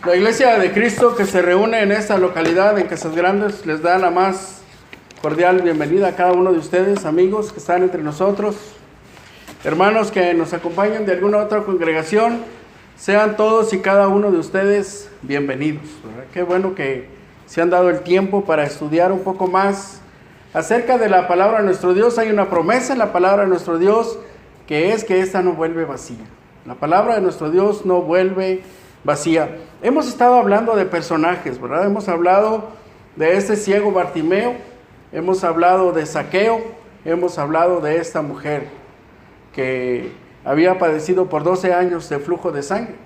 La Iglesia de Cristo que se reúne en esta localidad en Casas Grandes les da la más cordial bienvenida a cada uno de ustedes, amigos que están entre nosotros, hermanos que nos acompañan de alguna otra congregación. Sean todos y cada uno de ustedes bienvenidos, ¿verdad? Qué bueno que se han dado el tiempo para estudiar un poco más acerca de la palabra de nuestro Dios. Hay una promesa en la palabra de nuestro Dios que es que esta no vuelve vacía. La palabra de nuestro Dios no vuelve vacía. Hemos estado hablando de personajes, ¿verdad? Hemos hablado de este ciego Bartimeo, hemos hablado de Zaqueo, hemos hablado de esta mujer que había padecido por 12 años de flujo de sangre.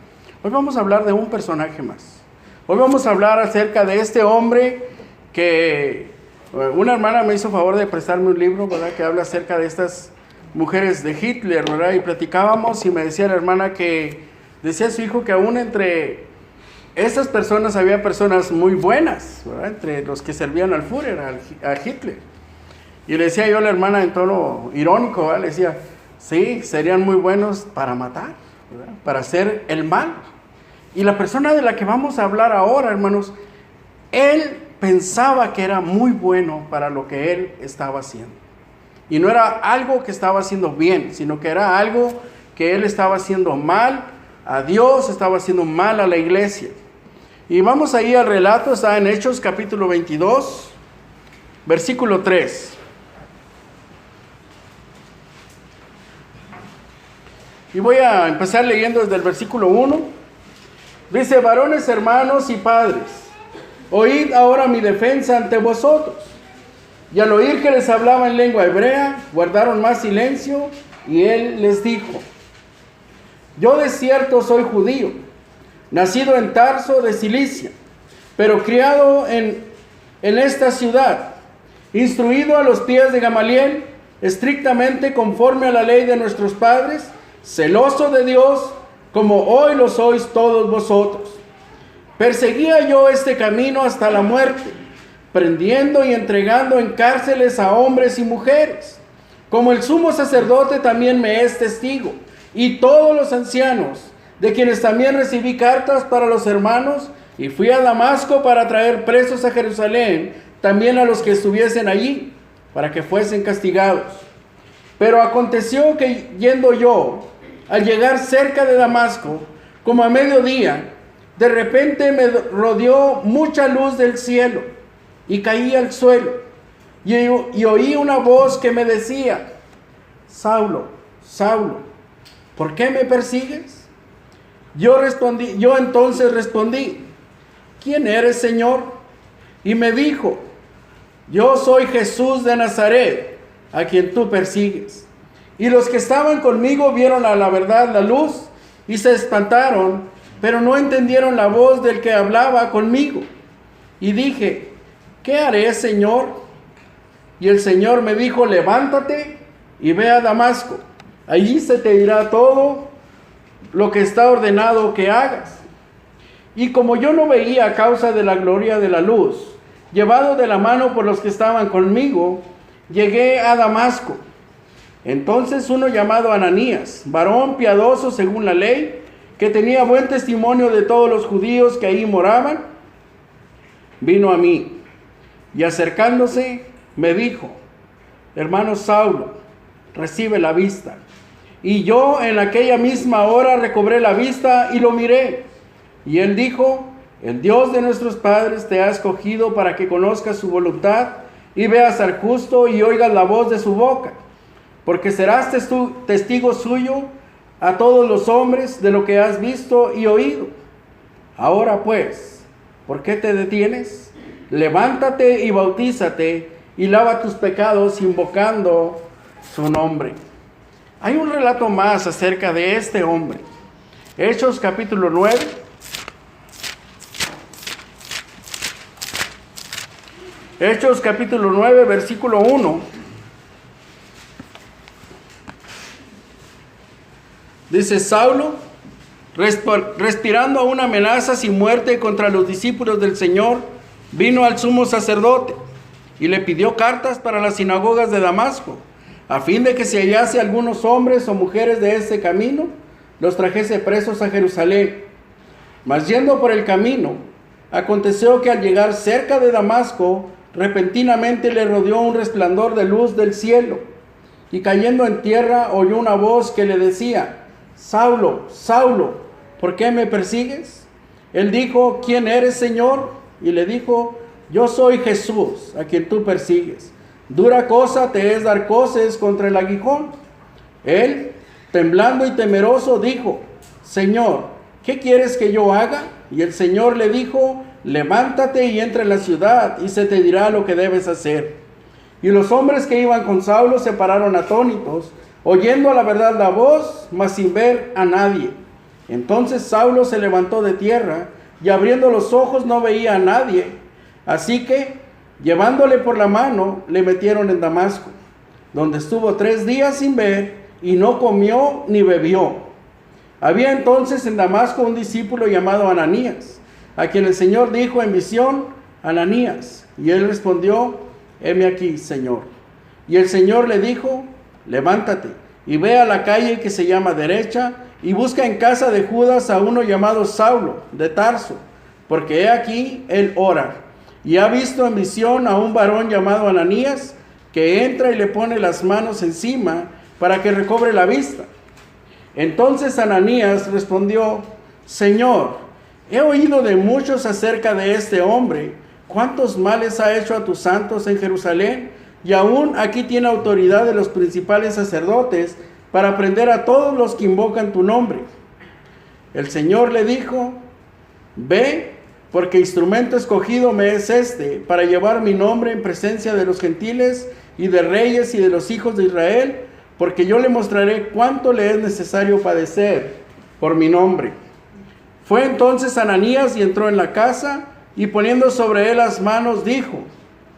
Hoy vamos a hablar de un personaje más. Hoy vamos a hablar acerca de este hombre que una hermana me hizo favor de prestarme un libro, ¿verdad?, que habla acerca de estas mujeres de Hitler, ¿verdad? Y platicábamos y me decía la hermana que decía su hijo que aún entre estas personas había personas muy buenas, ¿verdad?, entre los que servían al Führer, a Hitler. Y le decía yo a la hermana en tono irónico, ¿verdad?, le decía, sí, serían muy buenos para matar, ¿verdad?, para hacer el mal. Y la persona de la que vamos a hablar ahora, hermanos, él pensaba que era muy bueno para lo que él estaba haciendo. Y no era algo que estaba haciendo bien, sino que era algo que él estaba haciendo mal a Dios, estaba haciendo mal a la iglesia. Y vamos ahí al relato, está en Hechos capítulo 22, versículo 3. Y voy a empezar leyendo desde el versículo 1. Dice: varones, hermanos y padres, oíd ahora mi defensa ante vosotros. Y al oír que les hablaba en lengua hebrea, guardaron más silencio, y él les dijo: yo de cierto soy judío, nacido en Tarso de Cilicia, pero criado en esta ciudad, instruido a los pies de Gamaliel, estrictamente conforme a la ley de nuestros padres, celoso de Dios, como hoy lo sois todos vosotros. Perseguía yo este camino hasta la muerte, prendiendo y entregando en cárceles a hombres y mujeres, como el sumo sacerdote también me es testigo, y todos los ancianos, de quienes también recibí cartas para los hermanos, y fui a Damasco para traer presos a Jerusalén, también a los que estuviesen allí, para que fuesen castigados. Pero aconteció que yendo yo, al llegar cerca de Damasco, como a mediodía, de repente me rodeó mucha luz del cielo, y caí al suelo, y oí una voz que me decía: Saulo, Saulo, ¿por qué me persigues? Yo entonces respondí: ¿quién eres, Señor? Y me dijo: yo soy Jesús de Nazaret, a quien tú persigues. Y los que estaban conmigo vieron a la verdad la luz, y se espantaron, pero no entendieron la voz del que hablaba conmigo. Y dije: ¿qué haré, Señor? Y el Señor me dijo: levántate y ve a Damasco. Allí se te dirá todo lo que está ordenado que hagas. Y como yo no veía a causa de la gloria de la luz, llevado de la mano por los que estaban conmigo, llegué a Damasco. Entonces uno llamado Ananías, varón piadoso según la ley, que tenía buen testimonio de todos los judíos que ahí moraban, vino a mí, y acercándose me dijo: hermano Saulo, recibe la vista. Y yo en aquella misma hora recobré la vista y lo miré. Y él dijo: el Dios de nuestros padres te ha escogido para que conozcas su voluntad y veas al justo y oigas la voz de su boca, porque serás testigo suyo a todos los hombres de lo que has visto y oído. Ahora pues, ¿por qué te detienes? Levántate y bautízate y lava tus pecados invocando su nombre. Hay un relato más acerca de este hombre. Hechos capítulo 9. Hechos capítulo 9, versículo 1. Dice: Saulo, respirando aún amenazas y muerte contra los discípulos del Señor, vino al sumo sacerdote y le pidió cartas para las sinagogas de Damasco, a fin de que si hallase algunos hombres o mujeres de ese camino, los trajese presos a Jerusalén. Mas yendo por el camino, aconteció que al llegar cerca de Damasco, repentinamente le rodeó un resplandor de luz del cielo, y cayendo en tierra oyó una voz que le decía: Saulo, Saulo, ¿por qué me persigues? Él dijo: ¿quién eres, Señor? Y le dijo: yo soy Jesús, a quien tú persigues. Dura cosa te es dar coces contra el aguijón. Él, temblando y temeroso, dijo: Señor, ¿qué quieres que yo haga? Y el Señor le dijo: levántate y entra en la ciudad, y se te dirá lo que debes hacer. Y los hombres que iban con Saulo se pararon atónitos, oyendo a la verdad la voz, mas sin ver a nadie. Entonces Saulo se levantó de tierra, y abriendo los ojos no veía a nadie. Así que, llevándole por la mano, le metieron en Damasco, donde estuvo 3 días sin ver, y no comió ni bebió. Había entonces en Damasco un discípulo llamado Ananías, a quien el Señor dijo en visión: Ananías. Y él respondió: heme aquí, Señor. Y el Señor le dijo: levántate y ve a la calle que se llama Derecha, y busca en casa de Judas a uno llamado Saulo, de Tarso, porque he aquí él ora, y ha visto en visión a un varón llamado Ananías, que entra y le pone las manos encima para que recobre la vista. Entonces Ananías respondió: Señor, he oído de muchos acerca de este hombre, cuántos males ha hecho a tus santos en Jerusalén, y aún aquí tiene autoridad de los principales sacerdotes para prender a todos los que invocan tu nombre. El Señor le dijo: ve, porque instrumento escogido me es este, para llevar mi nombre en presencia de los gentiles y de reyes y de los hijos de Israel, porque yo le mostraré cuánto le es necesario padecer por mi nombre. Fue entonces Ananías y entró en la casa, y poniendo sobre él las manos dijo: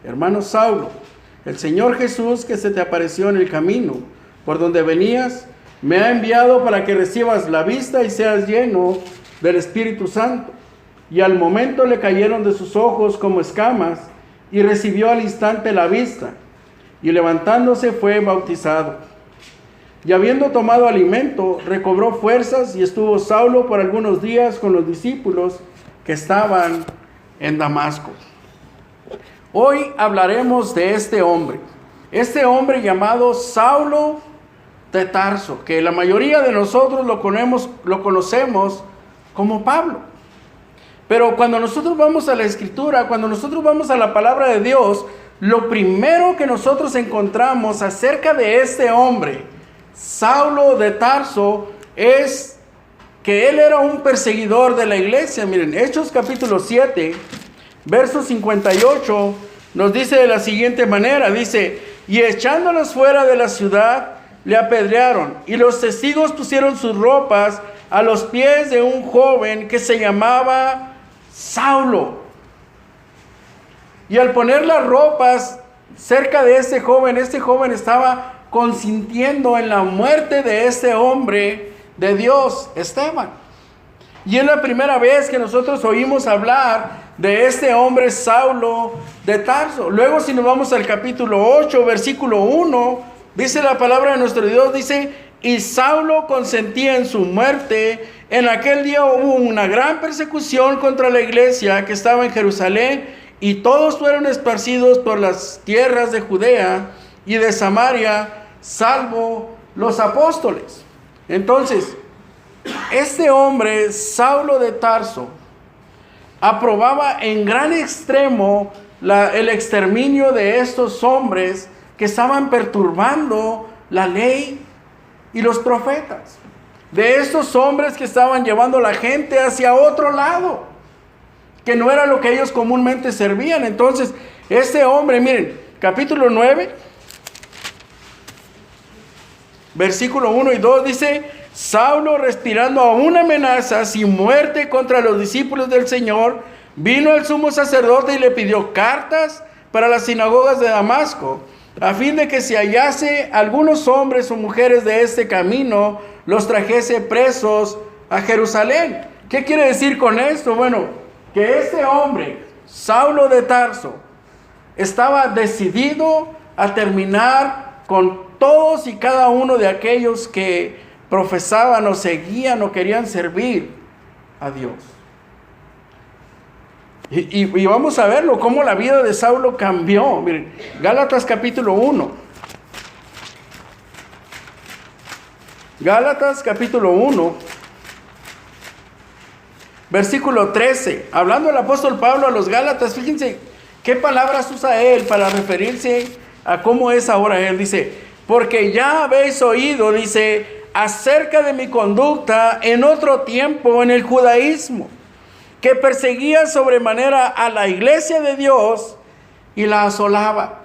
hermano Saulo, el Señor Jesús, que se te apareció en el camino por donde venías, me ha enviado para que recibas la vista y seas lleno del Espíritu Santo. Y al momento le cayeron de sus ojos como escamas, y recibió al instante la vista, y levantándose fue bautizado. Y habiendo tomado alimento, recobró fuerzas, y estuvo Saulo por algunos días con los discípulos que estaban en Damasco. Hoy hablaremos de este hombre llamado Saulo de Tarso, que la mayoría de nosotros lo conocemos como Pablo. Pero cuando nosotros vamos a la Escritura, cuando nosotros vamos a la palabra de Dios, lo primero que nosotros encontramos acerca de este hombre, Saulo de Tarso, es que él era un perseguidor de la iglesia. Miren, Hechos capítulo 7, verso 58, nos dice de la siguiente manera, dice: y echándolos fuera de la ciudad, le apedrearon, y los testigos pusieron sus ropas a los pies de un joven que se llamaba Saulo. Y al poner las ropas cerca de este joven estaba consintiendo en la muerte de este hombre de Dios, Esteban. Y es la primera vez que nosotros oímos hablar de este hombre Saulo de Tarso. Luego, si nos vamos al capítulo 8, versículo 1, dice la palabra de nuestro Dios, dice: y Saulo consentía en su muerte. En aquel día hubo una gran persecución contra la iglesia que estaba en Jerusalén, y todos fueron esparcidos por las tierras de Judea y de Samaria, salvo los apóstoles. Entonces, este hombre, Saulo de Tarso, aprobaba en gran extremo el exterminio de estos hombres que estaban perturbando la ley y los profetas, de estos hombres que estaban llevando a la gente hacia otro lado, que no era lo que ellos comúnmente servían. Entonces, este hombre, miren, capítulo 9, versículo 1 y 2 dice: Saulo, respirando aún amenazas y muerte contra los discípulos del Señor, vino al sumo sacerdote y le pidió cartas para las sinagogas de Damasco, a fin de que si hallase algunos hombres o mujeres de este camino, los trajese presos a Jerusalén. ¿Qué quiere decir con esto? Bueno, que este hombre, Saulo de Tarso, estaba decidido a terminar con todos y cada uno de aquellos que profesaban o seguían o querían servir a Dios. Y vamos a verlo, cómo la vida de Saulo cambió. Miren, Gálatas capítulo 1. Gálatas capítulo 1, versículo 13. Hablando el apóstol Pablo a los Gálatas, fíjense qué palabras usa él para referirse a cómo es ahora él. Dice, porque ya habéis oído, dice, acerca de mi conducta en otro tiempo en el judaísmo, que perseguía sobremanera a la iglesia de Dios y la asolaba.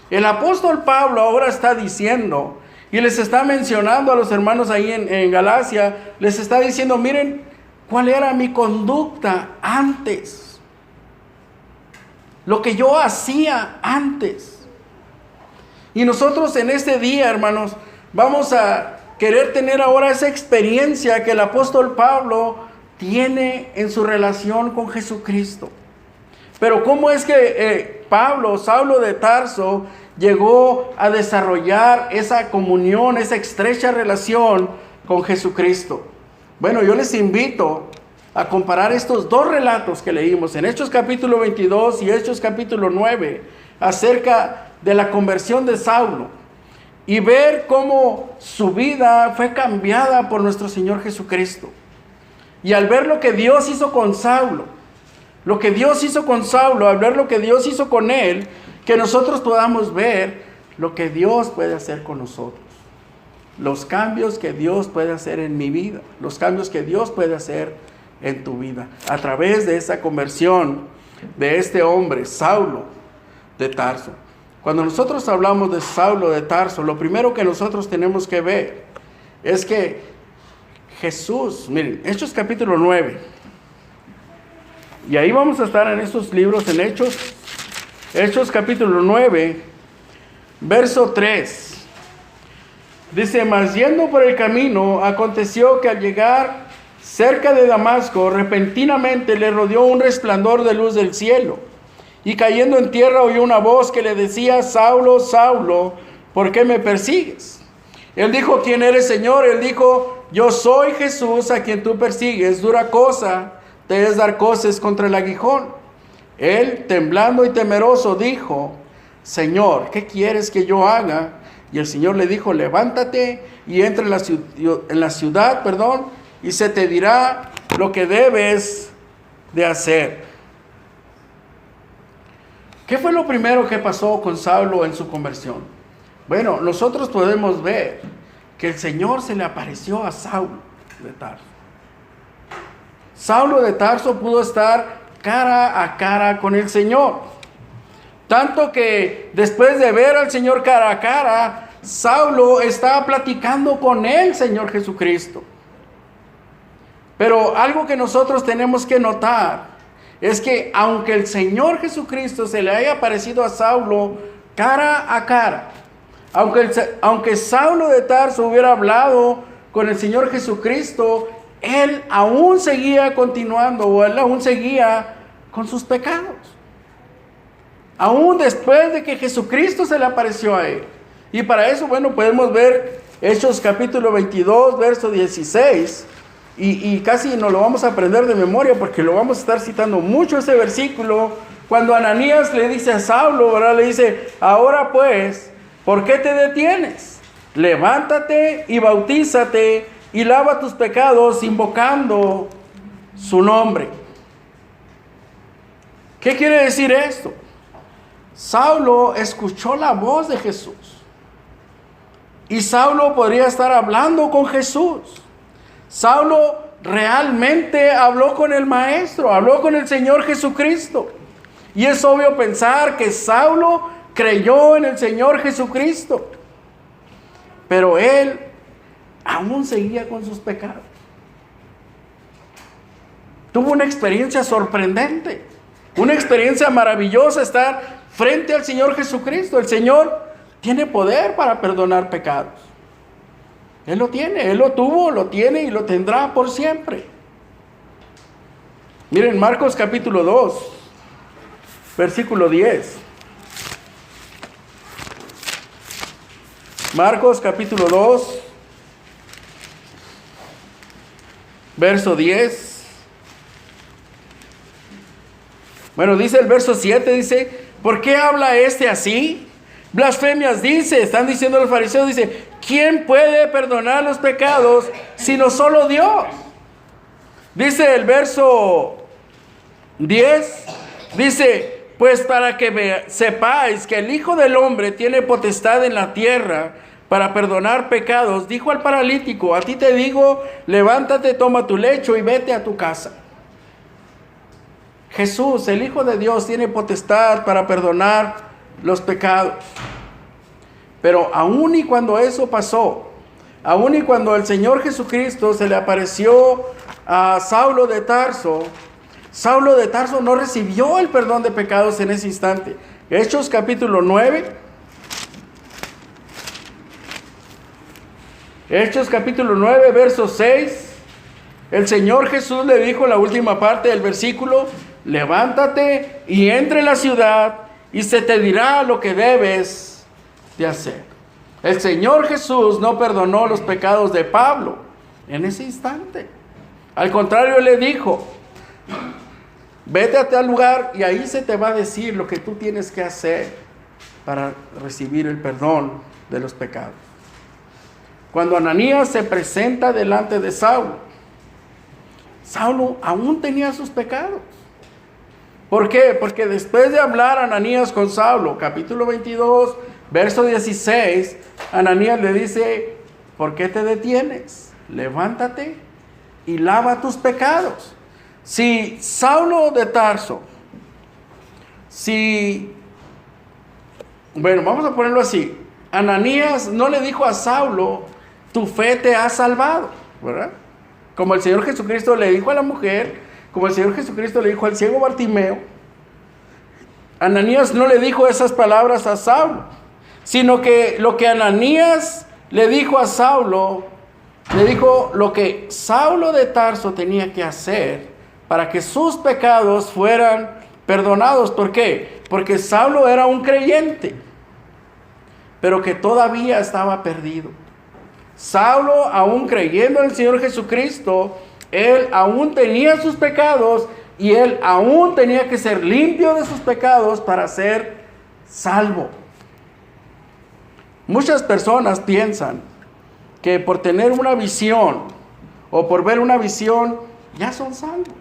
El apóstol Pablo ahora está diciendo, y les está mencionando a los hermanos ahí en Galacia, les está diciendo, miren cuál era mi conducta antes, lo que yo hacía antes. Y nosotros en este día, hermanos, vamos a querer tener ahora esa experiencia que el apóstol Pablo tiene en su relación con Jesucristo. Pero ¿cómo es que Saulo de Tarso, llegó a desarrollar esa comunión, esa estrecha relación con Jesucristo? Bueno, yo les invito a comparar estos dos relatos que leímos en Hechos capítulo 22 y Hechos capítulo 9 acerca de la conversión de Saulo y ver cómo su vida fue cambiada por nuestro Señor Jesucristo. Y al ver lo que Dios hizo con Saulo, al ver lo que Dios hizo con él, que nosotros podamos ver lo que Dios puede hacer con nosotros. Los cambios que Dios puede hacer en mi vida, los cambios que Dios puede hacer en tu vida, a través de esa conversión de este hombre, Saulo de Tarso. Cuando nosotros hablamos de Saulo de Tarso, lo primero que nosotros tenemos que ver es que Jesús, miren, Hechos capítulo 9, y ahí vamos a estar en estos libros, en Hechos capítulo 9, verso 3. Dice, mas yendo por el camino, aconteció que al llegar cerca de Damasco, repentinamente le rodeó un resplandor de luz del cielo. Y cayendo en tierra oyó una voz que le decía, Saulo, Saulo, ¿por qué me persigues? Él dijo, ¿quién eres, Señor? Él dijo, yo soy Jesús a quien tú persigues. Dura cosa te es dar coces contra el aguijón. Él, temblando y temeroso, dijo, Señor, ¿qué quieres que yo haga? Y el Señor le dijo, levántate y entra en la ciudad, y se te dirá lo que debes de hacer. ¿Qué fue lo primero que pasó con Saulo en su conversión? Bueno, nosotros podemos ver que el Señor se le apareció a Saulo de Tarso. Saulo de Tarso pudo estar cara a cara con el Señor. Tanto que después de ver al Señor cara a cara, Saulo estaba platicando con el Señor Jesucristo. Pero algo que nosotros tenemos que notar es que aunque el Señor Jesucristo se le haya aparecido a Saulo cara a cara, aunque Saulo de Tarso hubiera hablado con el Señor Jesucristo, él aún seguía continuando, o él aún seguía con sus pecados. Aún después de que Jesucristo se le apareció a él. Y para eso, podemos ver Hechos capítulo 22, verso 16. Y casi no lo vamos a aprender de memoria porque lo vamos a estar citando mucho ese versículo. Cuando Ananías le dice a Saulo, ¿verdad? Le dice, ahora pues, ¿por qué te detienes? Levántate y bautízate y lava tus pecados invocando su nombre. ¿Qué quiere decir esto? Saulo escuchó la voz de Jesús. Y Saulo podría estar hablando con Jesús. Saulo realmente habló con el Maestro, habló con el Señor Jesucristo. Y es obvio pensar que Saulo creyó en el Señor Jesucristo. Pero él aún seguía con sus pecados. Tuvo una experiencia sorprendente, una experiencia maravillosa estar frente al Señor Jesucristo. El Señor tiene poder para perdonar pecados. Él lo tiene, Él lo tuvo, lo tiene y lo tendrá por siempre. Miren, Marcos capítulo 2, versículo 10. Marcos capítulo 2, verso 10. Bueno, dice el verso 7, dice, ¿por qué habla este así? Blasfemias dice, están diciendo los fariseos, dice, ¿quién puede perdonar los pecados sino solo Dios? Dice el verso 10, dice, pues para que sepáis que el Hijo del Hombre tiene potestad en la tierra para perdonar pecados, dijo al paralítico, a ti te digo, levántate, toma tu lecho y vete a tu casa. Jesús, el Hijo de Dios, tiene potestad para perdonar los pecados. Pero aún y cuando eso pasó, aún y cuando el Señor Jesucristo se le apareció a Saulo de Tarso no recibió el perdón de pecados en ese instante. Hechos capítulo 9. Hechos capítulo 9, verso 6. El Señor Jesús le dijo en la última parte del versículo, levántate y entre en la ciudad y se te dirá lo que debes de hacer. El Señor Jesús no perdonó los pecados de Pablo en ese instante. Al contrario, le dijo, vete a tal lugar y ahí se te va a decir lo que tú tienes que hacer para recibir el perdón de los pecados. Cuando Ananías se presenta delante de Saulo, Saulo aún tenía sus pecados. ¿Por qué? Porque después de hablar Ananías con Saulo, capítulo 22, verso 16, Ananías le dice, ¿por qué te detienes? Levántate y lava tus pecados. Si Saulo de Tarso, bueno, vamos a ponerlo así, Ananías no le dijo a Saulo, tu fe te ha salvado, ¿verdad? Como el Señor Jesucristo le dijo a la mujer, como el Señor Jesucristo le dijo al ciego Bartimeo, Ananías no le dijo esas palabras a Saulo, sino que lo que Ananías le dijo a Saulo, le dijo lo que Saulo de Tarso tenía que hacer para que sus pecados fueran perdonados. ¿Por qué? Porque Saulo era un creyente, pero que todavía estaba perdido. Saulo, aún creyendo en el Señor Jesucristo, él aún tenía sus pecados y él aún tenía que ser limpio de sus pecados para ser salvo. Muchas personas piensan que por tener una visión o por ver una visión ya son salvos.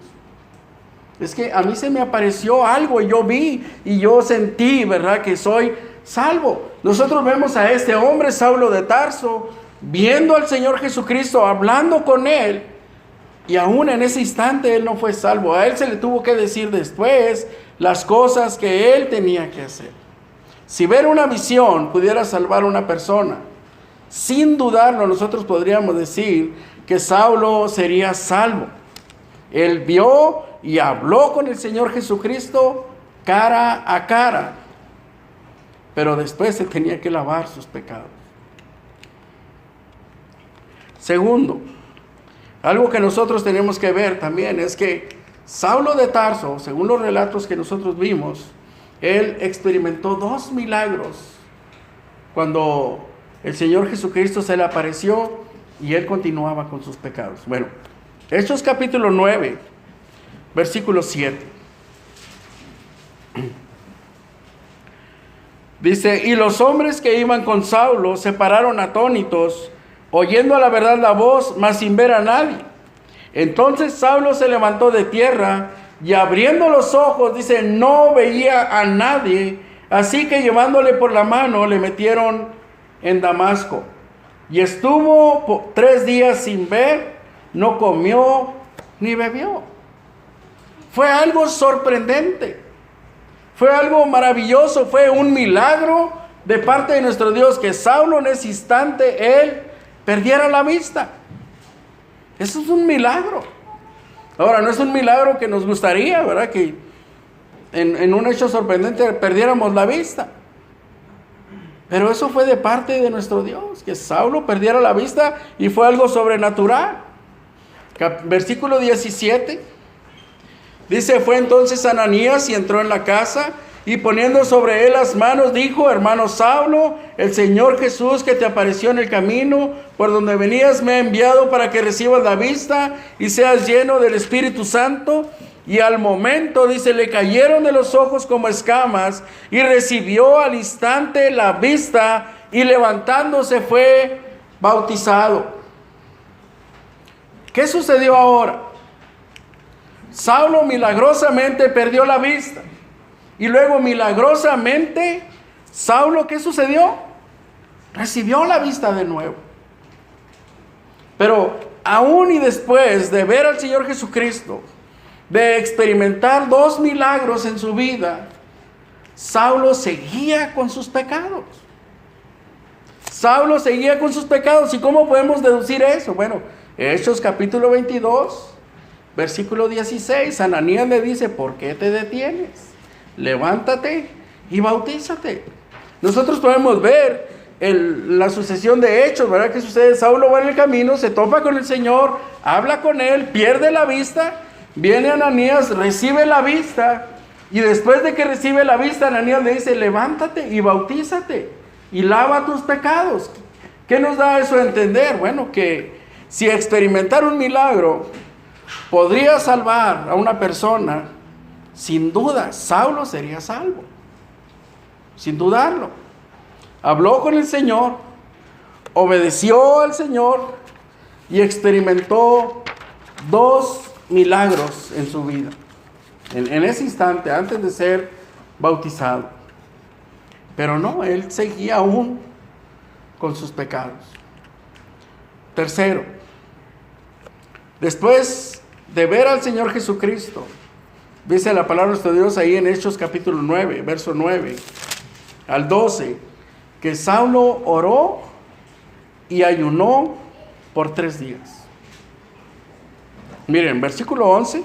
Es que a mí se me apareció algo y yo vi y yo sentí, ¿verdad?, que soy salvo. Nosotros vemos a este hombre, Saulo de Tarso, viendo al Señor Jesucristo, hablando con él, y aún en ese instante él no fue salvo. A él se le tuvo que decir después las cosas que él tenía que hacer. Si ver una visión pudiera salvar a una persona, sin dudarlo nosotros podríamos decir que Saulo sería salvo. Él vio y habló con el Señor Jesucristo cara a cara, pero después se tenía que lavar sus pecados. Segundo, algo que nosotros tenemos que ver también es que Saulo de Tarso, según los relatos que nosotros vimos, él experimentó 2 milagros cuando el Señor Jesucristo se le apareció y él continuaba con sus pecados. Bueno, Hechos capítulo 9, versículo 7. Dice, y los hombres que iban con Saulo se pararon atónitos, oyendo a la verdad la voz, mas sin ver a nadie. Entonces Saulo se levantó de tierra y abriendo los ojos, dice, no veía a nadie. Así que llevándole por la mano, le metieron en Damasco. Y estuvo 3 días sin ver, no comió ni bebió. Fue algo sorprendente. Fue algo maravilloso. Fue un milagro de parte de nuestro Dios que Saulo en ese instante, él perdiera la vista. Eso es un milagro. Ahora, no es un milagro que nos gustaría, ¿verdad?, que en un hecho sorprendente perdiéramos la vista. Pero eso fue de parte de nuestro Dios, que Saulo perdiera la vista, y fue algo sobrenatural. Versículo 17. Dice, fue entonces Ananías y entró en la casa, y poniendo sobre él las manos, dijo, hermano Saulo, el Señor Jesús que te apareció en el camino por donde venías me ha enviado para que recibas la vista y seas lleno del Espíritu Santo. Y al momento, dice, le cayeron de los ojos como escamas, y recibió al instante la vista, y levantándose fue bautizado. ¿Qué sucedió ahora? Saulo milagrosamente perdió la vista. Y luego milagrosamente, Saulo, ¿qué sucedió? Recibió la vista de nuevo. Pero aún y después de ver al Señor Jesucristo, de experimentar 2 milagros en su vida, Saulo seguía con sus pecados. Saulo seguía con sus pecados. ¿Y cómo podemos deducir eso? Bueno, Hechos capítulo 22, versículo 16, Ananías le dice, ¿por qué te detienes? Levántate y bautízate. Nosotros podemos ver la sucesión de hechos, ¿verdad? ¿Qué sucede? Saulo va en el camino, se topa con el Señor, habla con él, pierde la vista, viene Ananías, recibe la vista, y después de que recibe la vista, Ananías le dice, levántate y bautízate y lava tus pecados. ¿Qué nos da eso a entender? Bueno, que si experimentar un milagro podría salvar a una persona, sin duda, Saulo sería salvo, sin dudarlo. Habló con el Señor, obedeció al Señor y experimentó 2 milagros en su vida, en ese instante, antes de ser bautizado. Pero no, él seguía aún con sus pecados. Tercero, después de ver al Señor Jesucristo, dice la palabra de nuestro Dios ahí en Hechos capítulo 9, verso 9 al 12, que Saulo oró y ayunó por 3 días. Miren, versículo 11,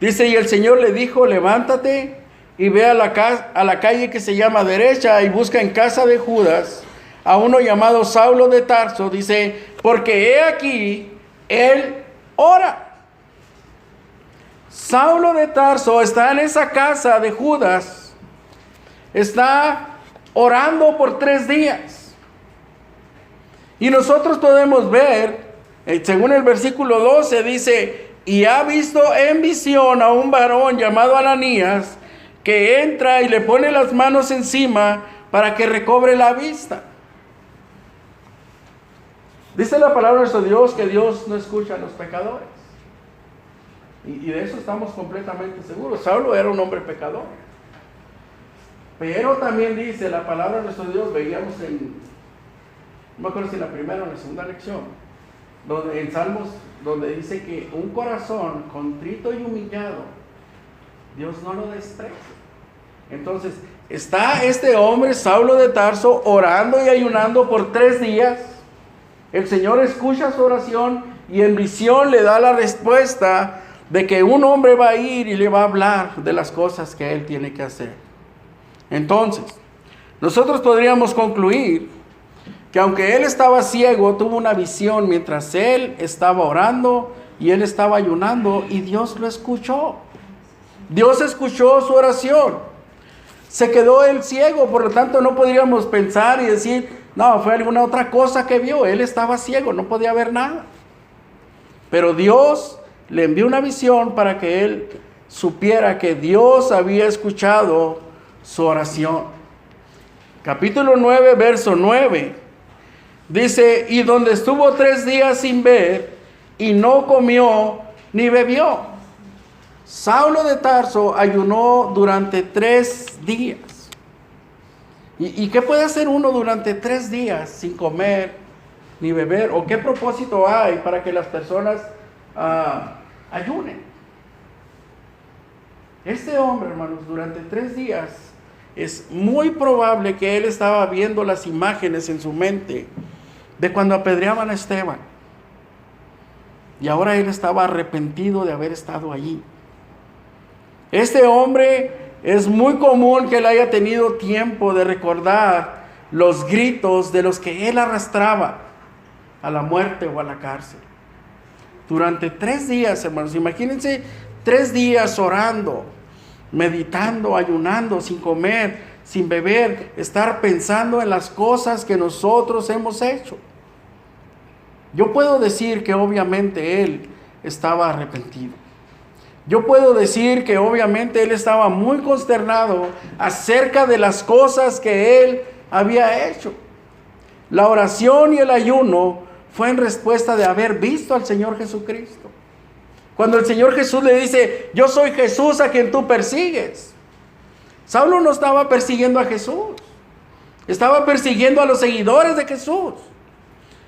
dice, y el Señor le dijo, levántate y ve a la calle que se llama Derecha y busca en casa de Judas a uno llamado Saulo de Tarso, dice, porque he aquí, él ora. Saulo de Tarso está en esa casa de Judas, está orando por 3 días. Y nosotros podemos ver, según el versículo 12, dice, y ha visto en visión a un varón llamado Ananías, que entra y le pone las manos encima para que recobre la vista. Dice la palabra de nuestro Dios que Dios no escucha a los pecadores. Y de eso estamos completamente seguros. Saulo era un hombre pecador. Pero también dice la palabra de nuestro Dios, veíamos no me acuerdo si en la primera o en la segunda lección, en Salmos, donde dice que un corazón contrito y humillado, Dios no lo desprecia. Entonces, está este hombre, Saulo de Tarso, orando y ayunando por 3 días. El Señor escucha su oración y en visión le da la respuesta de que un hombre va a ir y le va a hablar de las cosas que él tiene que hacer. Entonces, nosotros podríamos concluir que aunque él estaba ciego, tuvo una visión mientras él estaba orando y él estaba ayunando, y Dios lo escuchó. Dios escuchó su oración. Se quedó él ciego, por lo tanto no podríamos pensar y decir, no, fue alguna otra cosa que vio. Él estaba ciego, no podía ver nada. Pero Dios le envió una visión para que él supiera que Dios había escuchado su oración. Capítulo 9, verso 9. Dice, y donde estuvo 3 días sin ver, y no comió ni bebió. Saulo de Tarso ayunó durante 3 días. ¿Y qué puede hacer uno durante 3 días sin comer ni beber? ¿O qué propósito hay para que las personas ayunen? Este hombre, hermanos, durante 3 días, es muy probable que él estaba viendo las imágenes en su mente de cuando apedreaban a Esteban. Y ahora él estaba arrepentido de haber estado allí. Este hombre, es muy común que él haya tenido tiempo de recordar los gritos de los que él arrastraba a la muerte o a la cárcel. Durante 3 días, hermanos, imagínense 3 días orando, meditando, ayunando, sin comer, sin beber, estar pensando en las cosas que nosotros hemos hecho. Yo puedo decir que obviamente él estaba arrepentido. Yo puedo decir que obviamente él estaba muy consternado acerca de las cosas que él había hecho. La oración y el ayuno fue en respuesta de haber visto al Señor Jesucristo. Cuando el Señor Jesús le dice, yo soy Jesús a quien tú persigues. Saulo no estaba persiguiendo a Jesús, estaba persiguiendo a los seguidores de Jesús.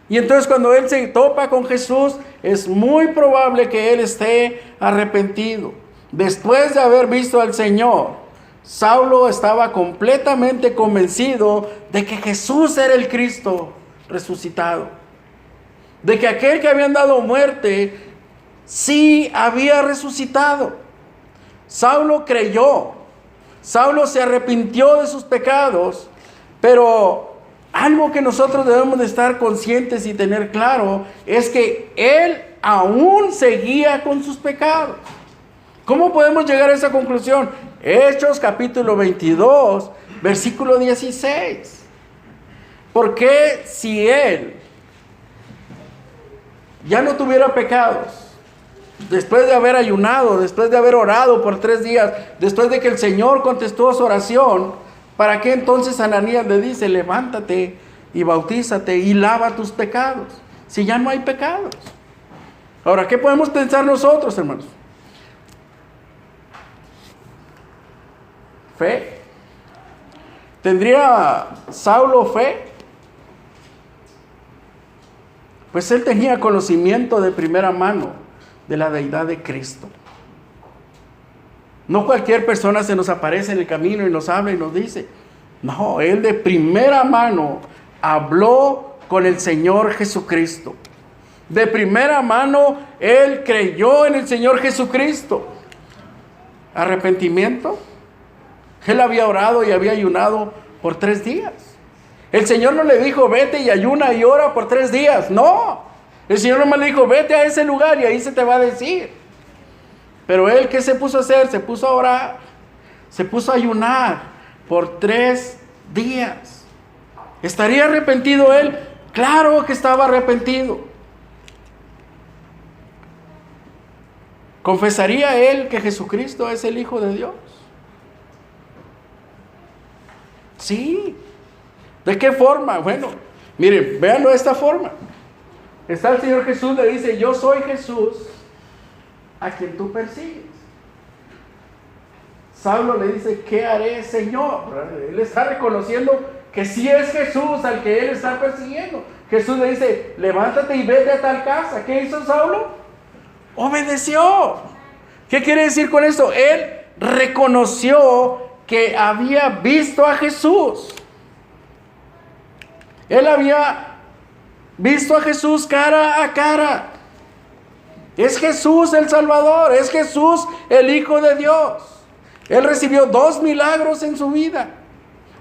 Y entonces cuando él se topa con Jesús, es muy probable que él esté arrepentido. Después de haber visto al Señor, Saulo estaba completamente convencido de que Jesús era el Cristo resucitado. De que aquel que habían dado muerte, sí había resucitado. Saulo creyó. Saulo se arrepintió de sus pecados. Pero algo que nosotros debemos de estar conscientes y tener claro es que él aún seguía con sus pecados. ¿Cómo podemos llegar a esa conclusión? Hechos capítulo 22, versículo 16. Porque si él ya no tuviera pecados, después de haber ayunado, después de haber orado por 3 días, después de que el Señor contestó su oración, ¿para qué entonces Ananías le dice, levántate y bautízate y lava tus pecados? Si ya no hay pecados. Ahora, ¿qué podemos pensar nosotros, hermanos? Fe. ¿Tendría Saulo fe? Pues él tenía conocimiento de primera mano de la deidad de Cristo. No cualquier persona se nos aparece en el camino y nos habla y nos dice. No, él de primera mano habló con el Señor Jesucristo. De primera mano él creyó en el Señor Jesucristo. ¿Arrepentimiento? Él había orado y había ayunado por 3 días. El Señor no le dijo, vete y ayuna y ora por 3 días. No. El Señor nomás le dijo, vete a ese lugar y ahí se te va a decir. Pero él, ¿qué se puso a hacer? Se puso a orar. Se puso a ayunar por 3 días. ¿Estaría arrepentido él? Claro que estaba arrepentido. ¿Confesaría él que Jesucristo es el Hijo de Dios? Sí. ¿De qué forma? Bueno, miren, véanlo de esta forma. Está el Señor Jesús, le dice, yo soy Jesús a quien tú persigues. Saulo le dice, ¿qué haré, Señor? Él está reconociendo que sí es Jesús al que él está persiguiendo. Jesús le dice, levántate y vete a tal casa. ¿Qué hizo Saulo? Obedeció. ¿Qué quiere decir con esto? Él reconoció que había visto a Jesús. Él había visto a Jesús cara a cara. Es Jesús el Salvador, es Jesús el Hijo de Dios. Él recibió 2 milagros en su vida.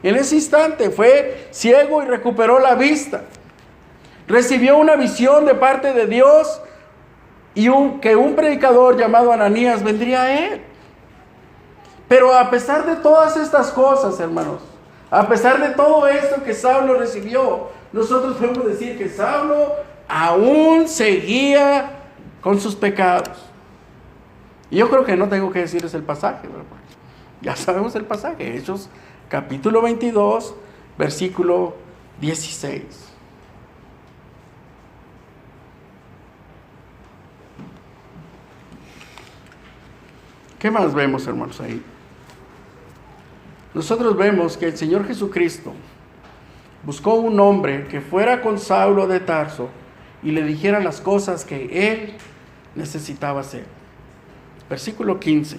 En ese instante fue ciego y recuperó la vista. Recibió una visión de parte de Dios y que un predicador llamado Ananías vendría a él. Pero a pesar de todas estas cosas, hermanos, a pesar de todo esto que Saulo recibió, nosotros podemos decir que Saulo aún seguía con sus pecados. Y yo creo que no tengo que decirles el pasaje, ¿verdad? Ya sabemos el pasaje, Hechos capítulo 22, versículo 16. ¿Qué más vemos, hermanos, ahí? Nosotros vemos que el Señor Jesucristo buscó un hombre que fuera con Saulo de Tarso y le dijera las cosas que él necesitaba hacer. Versículo 15.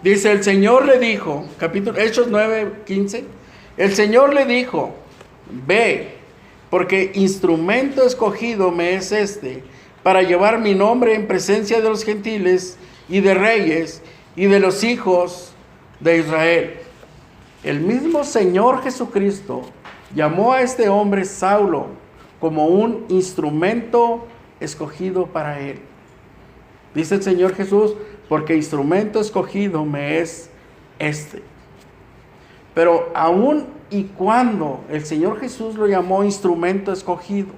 Dice, el Señor le dijo, Hechos 9, 15. El Señor le dijo, ve, porque instrumento escogido me es este, para llevar mi nombre en presencia de los gentiles y de reyes y de los hijos de Israel. El mismo Señor Jesucristo llamó a este hombre Saulo como un instrumento escogido para él. Dice el Señor Jesús, porque instrumento escogido me es este. Pero aún y cuando el Señor Jesús lo llamó instrumento escogido,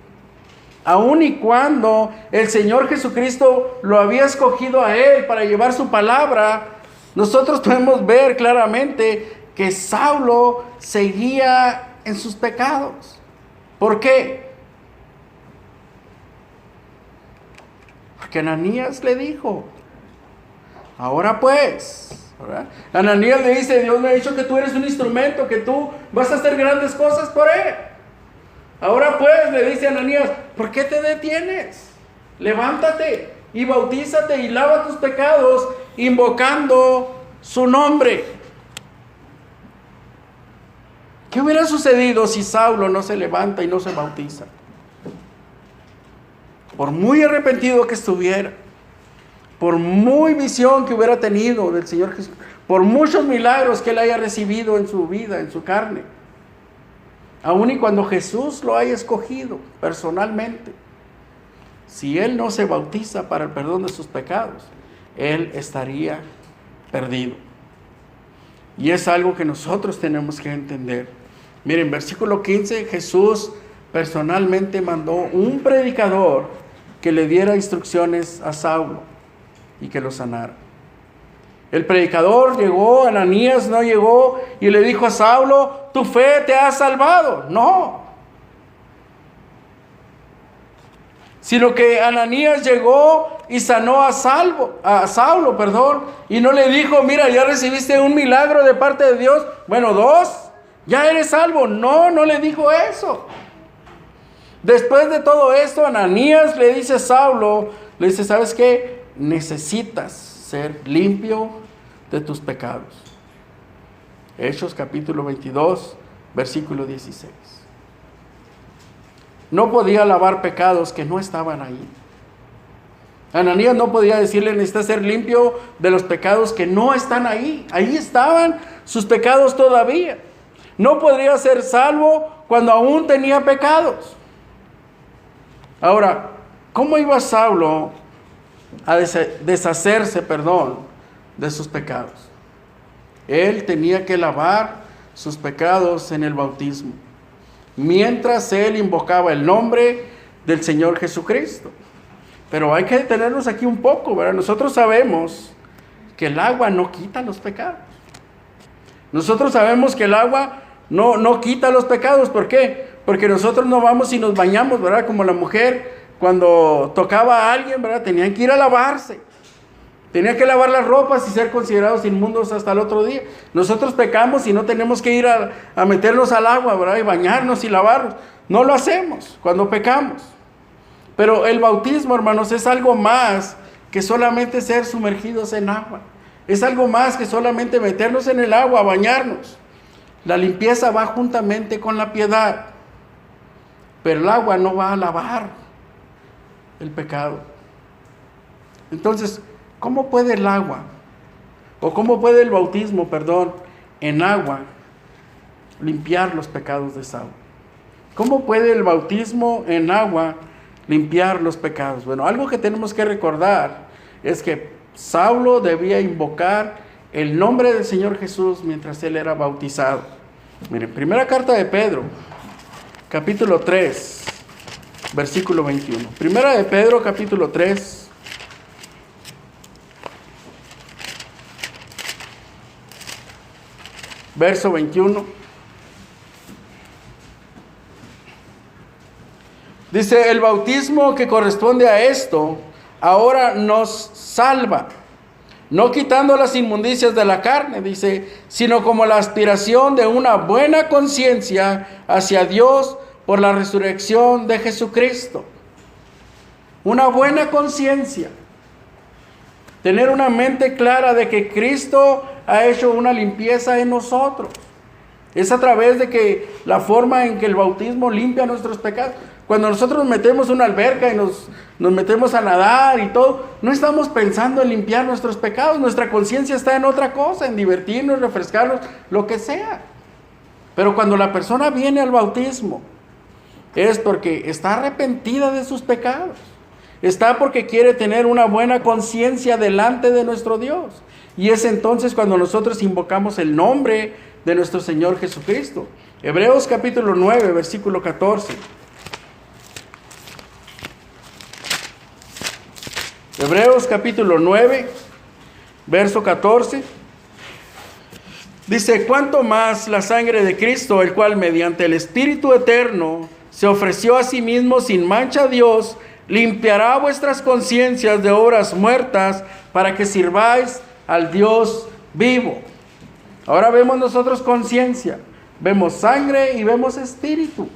Aun y cuando el Señor Jesucristo lo había escogido a él para llevar su palabra, nosotros podemos ver claramente que Saulo seguía en sus pecados. ¿Por qué? Porque Ananías le dijo, ahora pues, ¿verdad? Ananías le dice, Dios me ha dicho que tú eres un instrumento, que tú vas a hacer grandes cosas por él. Ahora pues, le dice Ananías, ¿por qué te detienes? Levántate y bautízate y lava tus pecados invocando su nombre. ¿Qué hubiera sucedido si Saulo no se levanta y no se bautiza? Por muy arrepentido que estuviera, por muy visión que hubiera tenido del Señor Jesús, por muchos milagros que él haya recibido en su vida, en su carne, aun y cuando Jesús lo haya escogido personalmente, si él no se bautiza para el perdón de sus pecados, él estaría perdido. Y es algo que nosotros tenemos que entender. Miren, versículo 15, Jesús personalmente mandó un predicador que le diera instrucciones a Saulo y que lo sanara. El predicador llegó, Ananías no llegó y le dijo a Saulo, tu fe te ha salvado. No. Sino que Ananías llegó y sanó a Saulo, y no le dijo, mira, ya recibiste un milagro de parte de Dios, bueno, 2, ya eres salvo. No, no le dijo eso. Después de todo esto, Ananías le dice a Saulo, le dice, ¿sabes qué? Necesitas ser limpio de tus pecados. Hechos capítulo 22, versículo 16. No podía lavar pecados que no estaban ahí. Ananías no podía decirle, necesitas ser limpio de los pecados que no están ahí. Ahí estaban sus pecados todavía. No podría ser salvo cuando aún tenía pecados. Ahora, ¿cómo iba Saulo a deshacerse, de sus pecados? Él tenía que lavar sus pecados en el bautismo, mientras él invocaba el nombre del Señor Jesucristo. Pero hay que detenernos aquí un poco, ¿verdad? Nosotros sabemos que el agua no quita los pecados. Nosotros sabemos que el agua no quita los pecados. ¿Por qué? Porque nosotros no vamos y nos bañamos, ¿verdad? Como la mujer cuando tocaba a alguien, ¿verdad? Tenían que ir a lavarse. Tenían que lavar las ropas y ser considerados inmundos hasta el otro día. Nosotros pecamos y no tenemos que ir a meternos al agua, ¿verdad? Y bañarnos y lavarnos. No lo hacemos cuando pecamos. Pero el bautismo, hermanos, es algo más que solamente ser sumergidos en agua. Es algo más que solamente meternos en el agua, bañarnos. La limpieza va juntamente con la piedad. Pero el agua no va a lavar el pecado. Entonces, ¿cómo puede el agua, o cómo puede el bautismo, en agua limpiar los pecados de Saulo? ¿Cómo puede el bautismo en agua limpiar los pecados? Bueno, algo que tenemos que recordar es que Saulo debía invocar el nombre del Señor Jesús mientras él era bautizado. Miren, primera carta de Pedro, capítulo 3, versículo 21. Primera de Pedro, capítulo 3, verso 21. Dice, el bautismo que corresponde a esto ahora nos salva, no quitando las inmundicias de la carne, dice, sino como la aspiración de una buena conciencia hacia Dios por la resurrección de Jesucristo. Una buena conciencia. Tener una mente clara de que Cristo ha hecho una limpieza en nosotros. Es a través de que la forma en que el bautismo limpia nuestros pecados. Cuando nosotros nos metemos en una alberca y nos metemos a nadar y todo, no estamos pensando en limpiar nuestros pecados. Nuestra conciencia está en otra cosa, en divertirnos, refrescarnos, lo que sea. Pero cuando la persona viene al bautismo, es porque está arrepentida de sus pecados. Está porque quiere tener una buena conciencia delante de nuestro Dios. Y es entonces cuando nosotros invocamos el nombre de nuestro Señor Jesucristo. Hebreos capítulo 9, versículo 14. Hebreos capítulo 9, verso 14. Dice, ¿cuánto más la sangre de Cristo, el cual mediante el Espíritu eterno se ofreció a sí mismo sin mancha a Dios, limpiará vuestras conciencias de obras muertas para que sirváis al Dios vivo? Ahora vemos nosotros conciencia, vemos sangre y vemos espíritu.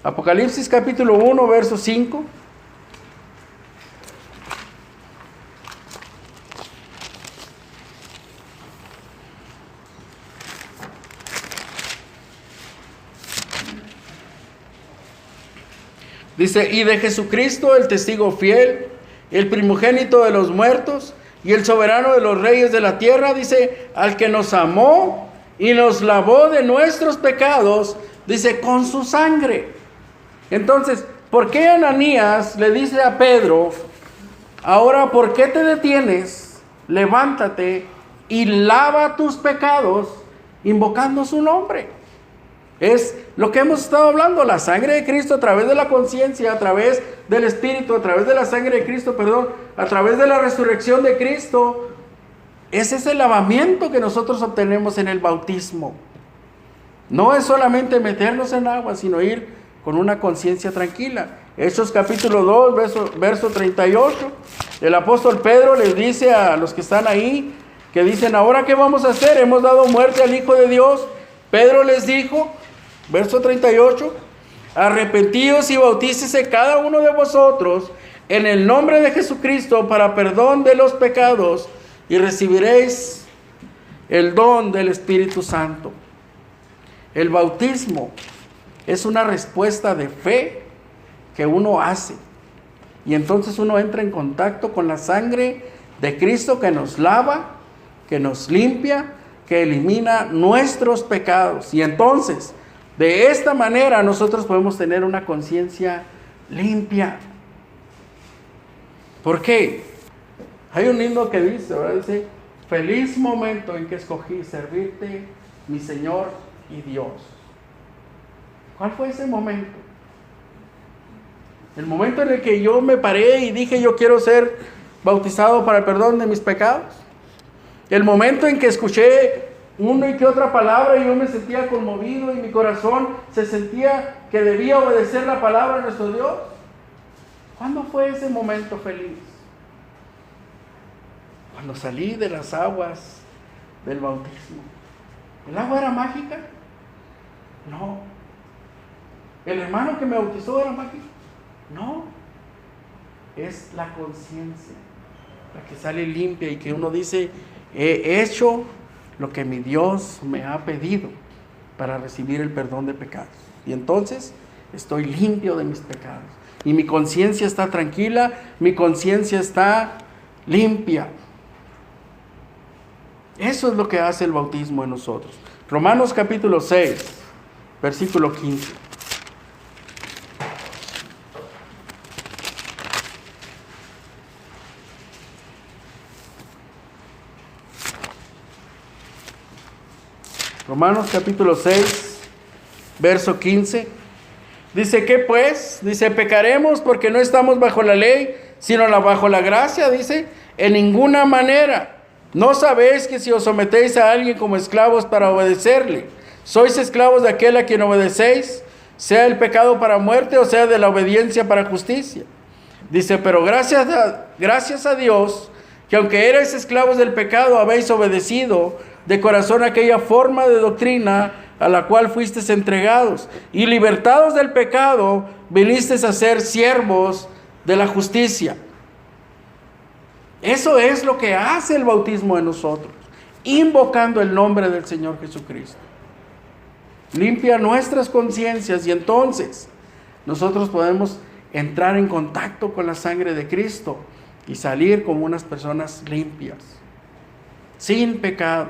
Apocalipsis capítulo 1, verso 5. Dice, y de Jesucristo, el testigo fiel, el primogénito de los muertos y el soberano de los reyes de la tierra, dice, al que nos amó y nos lavó de nuestros pecados, dice, con su sangre. Entonces, ¿por qué Ananías le dice a Pedro, ahora, ¿por qué te detienes? Levántate y lava tus pecados invocando su nombre? Es lo que hemos estado hablando, la sangre de Cristo a través de la conciencia, a través del Espíritu, a través de la sangre de Cristo, a través de la resurrección de Cristo. Ese es el lavamiento que nosotros obtenemos en el bautismo. No es solamente meternos en agua, sino ir con una conciencia tranquila. Hechos capítulo 2, verso 38, el apóstol Pedro les dice a los que están ahí, que dicen, ¿ahora qué vamos a hacer? Hemos dado muerte al Hijo de Dios. Pedro les dijo, verso 38, arrepentíos y bautícese cada uno de vosotros en el nombre de Jesucristo para perdón de los pecados y recibiréis el don del Espíritu Santo. El bautismo es una respuesta de fe que uno hace. Y entonces uno entra en contacto con la sangre de Cristo que nos lava, que nos limpia, que elimina nuestros pecados. Y entonces, de esta manera nosotros podemos tener una conciencia limpia. ¿Por qué? Hay un himno que dice, ¿verdad? Dice, feliz momento en que escogí servirte, mi Señor y Dios. ¿Cuál fue ese momento? El momento en el que yo me paré y dije, yo quiero ser bautizado para el perdón de mis pecados. El momento en que escuché una y que otra palabra y yo me sentía conmovido y mi corazón se sentía que debía obedecer la palabra de nuestro Dios. ¿Cuándo fue ese momento feliz? Cuando salí de las aguas del bautismo. ¿El agua era mágica? No. ¿El hermano que me bautizó era mágico? No. Es la conciencia la que sale limpia y que uno dice, he hecho lo que mi Dios me ha pedido para recibir el perdón de pecados. Y entonces estoy limpio de mis pecados. Y mi conciencia está tranquila, mi conciencia está limpia. Eso es lo que hace el bautismo en nosotros. Romanos capítulo 6, versículo 15. Romanos capítulo 6, verso 15. Dice, ¿qué pues? Dice, pecaremos porque no estamos bajo la ley, sino bajo la gracia. Dice, en ninguna manera. ¿No sabéis que si os sometéis a alguien como esclavos para obedecerle, sois esclavos de aquel a quien obedecéis, sea el pecado para muerte o sea de la obediencia para justicia? Dice, pero gracias a Dios, que aunque erais esclavos del pecado, habéis obedecido de corazón aquella forma de doctrina a la cual fuisteis entregados, y libertados del pecado, vinisteis a ser siervos de la justicia. Eso es lo que hace el bautismo en nosotros, invocando el nombre del Señor Jesucristo. Limpia nuestras conciencias y entonces nosotros podemos entrar en contacto con la sangre de Cristo y salir como unas personas limpias, sin pecado.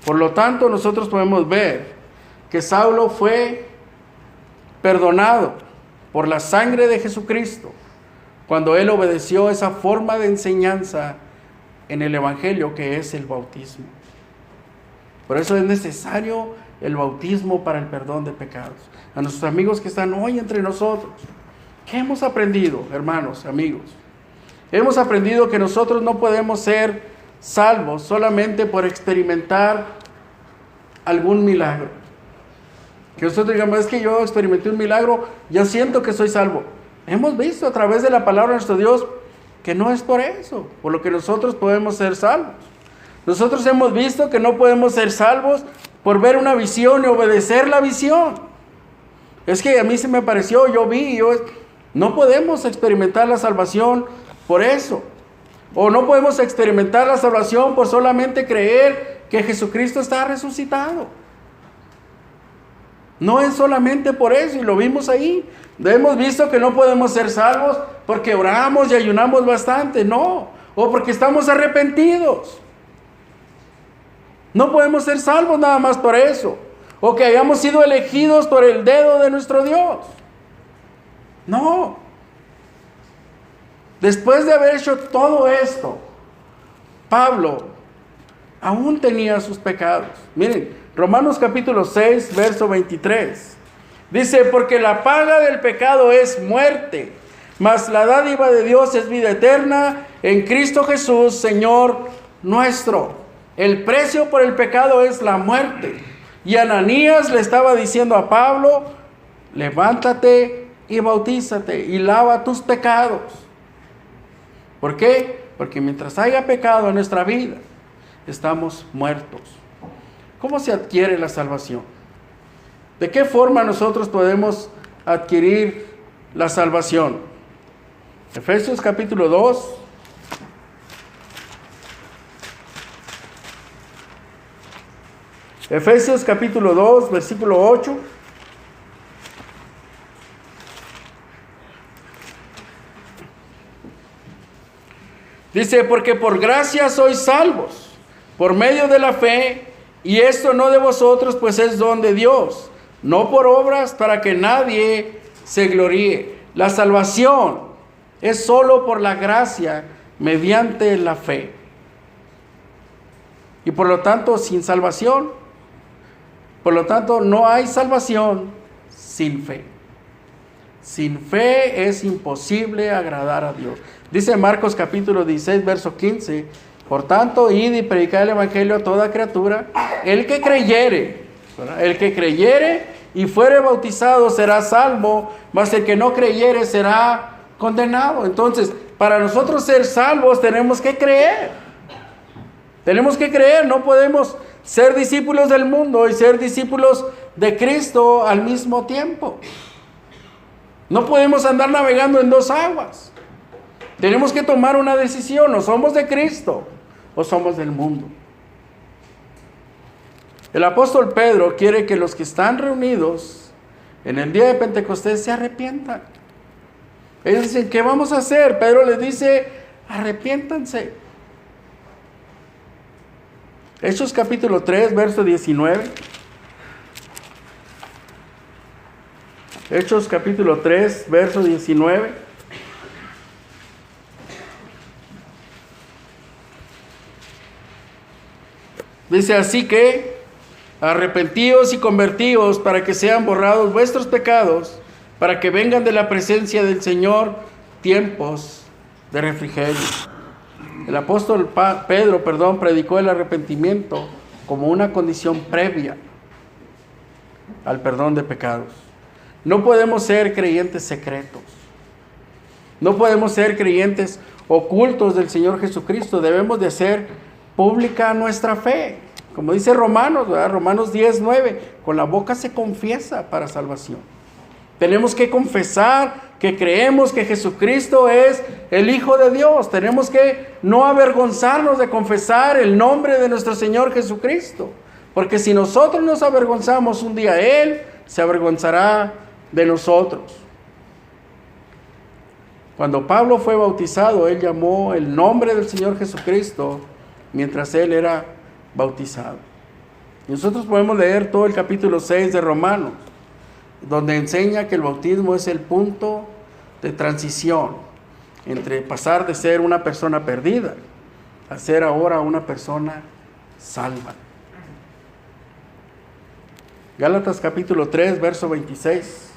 Por lo tanto, nosotros podemos ver que Saulo fue perdonado por la sangre de Jesucristo cuando él obedeció esa forma de enseñanza en el Evangelio que es el bautismo. Por eso es necesario el bautismo para el perdón de pecados. A nuestros amigos que están hoy entre nosotros, ¿qué hemos aprendido, hermanos, amigos? Hemos aprendido que nosotros no podemos ser salvos solamente por experimentar algún milagro. Que nosotros digamos, es que yo experimenté un milagro, yo siento que soy salvo. Hemos visto a través de la palabra de nuestro Dios que no es por eso, por lo que nosotros podemos ser salvos. Nosotros hemos visto que no podemos ser salvos por ver una visión y obedecer la visión. Es que a mí se me pareció, yo vi, no podemos experimentar la salvación por eso. O no podemos experimentar la salvación por solamente creer que Jesucristo está resucitado. No es solamente por eso, y lo vimos ahí. Hemos visto que no podemos ser salvos porque oramos y ayunamos bastante, no. O porque estamos arrepentidos. No podemos ser salvos nada más por eso. O que hayamos sido elegidos por el dedo de nuestro Dios. No. Después de haber hecho todo esto, Pablo aún tenía sus pecados. Miren, Romanos capítulo 6, verso 23. Dice, porque la paga del pecado es muerte, mas la dádiva de Dios es vida eterna en Cristo Jesús, Señor nuestro. El precio por el pecado es la muerte. Y Ananías le estaba diciendo a Pablo, levántate y bautízate y lava tus pecados. ¿Por qué? Porque mientras haya pecado en nuestra vida, estamos muertos. ¿Cómo se adquiere la salvación? ¿De qué forma nosotros podemos adquirir la salvación? Efesios capítulo 2. Efesios capítulo 2, versículo 8. Dice, porque por gracia sois salvos, por medio de la fe, y esto no de vosotros, pues es don de Dios, no por obras para que nadie se gloríe. La salvación es solo por la gracia, mediante la fe. Y por lo tanto, sin salvación, por lo tanto, no hay salvación sin fe. Sin fe es imposible agradar a Dios. Dice Marcos capítulo 16, verso 15, por tanto, id y predicad el evangelio a toda criatura. El que creyere, ¿verdad? El que creyere y fuere bautizado será salvo, mas el que no creyere será condenado. Entonces, para nosotros ser salvos tenemos que creer. Tenemos que creer, no podemos ser discípulos del mundo y ser discípulos de Cristo al mismo tiempo. No podemos andar navegando en dos aguas. Tenemos que tomar una decisión, o somos de Cristo o somos del mundo. El apóstol Pedro quiere que los que están reunidos en el día de Pentecostés se arrepientan. Ellos dicen, ¿qué vamos a hacer? Pedro les dice, arrepiéntanse. Hechos capítulo 3, verso 19. Hechos capítulo 3, verso 19. Dice, así que arrepentíos y convertíos para que sean borrados vuestros pecados, para que vengan de la presencia del Señor tiempos de refrigerio. El apóstol Pedro, predicó el arrepentimiento como una condición previa al perdón de pecados. No podemos ser creyentes secretos. No podemos ser creyentes ocultos del Señor Jesucristo. Debemos de hacer pública nuestra fe. Como dice Romanos, ¿verdad? Romanos 10, 9. Con la boca se confiesa para salvación. Tenemos que confesar que creemos que Jesucristo es el Hijo de Dios. Tenemos que no avergonzarnos de confesar el nombre de nuestro Señor Jesucristo. Porque si nosotros nos avergonzamos un día, Él se avergonzará de nosotros. Cuando Pablo fue bautizado, él llamó el nombre del Señor Jesucristo mientras él era bautizado. Y nosotros podemos leer todo el capítulo 6 de Romanos, donde enseña que el bautismo es el punto de transición entre pasar de ser una persona perdida a ser ahora una persona salva. Gálatas capítulo 3, verso 26.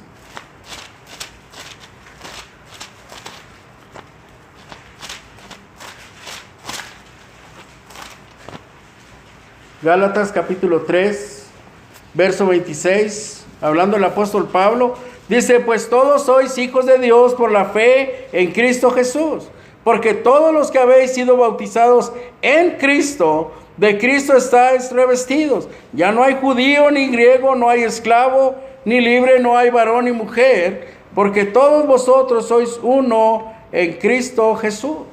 Gálatas capítulo 3, verso 26, hablando el apóstol Pablo, dice, pues todos sois hijos de Dios por la fe en Cristo Jesús, porque todos los que habéis sido bautizados en Cristo, de Cristo estáis revestidos. Ya no hay judío ni griego, no hay esclavo ni libre, no hay varón ni mujer, porque todos vosotros sois uno en Cristo Jesús.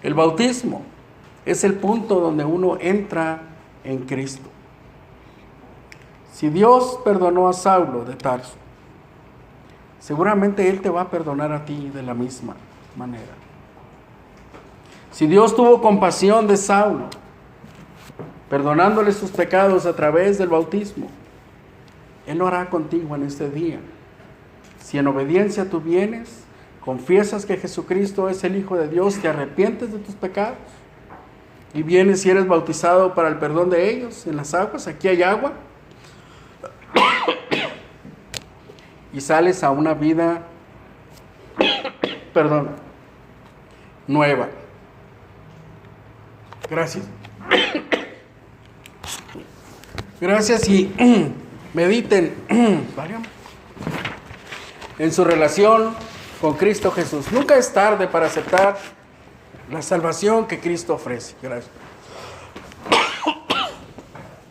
El bautismo es el punto donde uno entra en Cristo. Si Dios perdonó a Saulo de Tarso, seguramente Él te va a perdonar a ti de la misma manera. Si Dios tuvo compasión de Saulo, perdonándole sus pecados a través del bautismo, Él lo hará contigo en este día. Si en obediencia tú vienes, confiesas que Jesucristo es el Hijo de Dios, te arrepientes de tus pecados y vienes y eres bautizado para el perdón de ellos en las aguas, aquí hay agua, y sales a una vida, nueva. Gracias. Gracias y mediten en su relación con Cristo Jesús. Nunca es tarde para aceptar la salvación que Cristo ofrece. Gracias.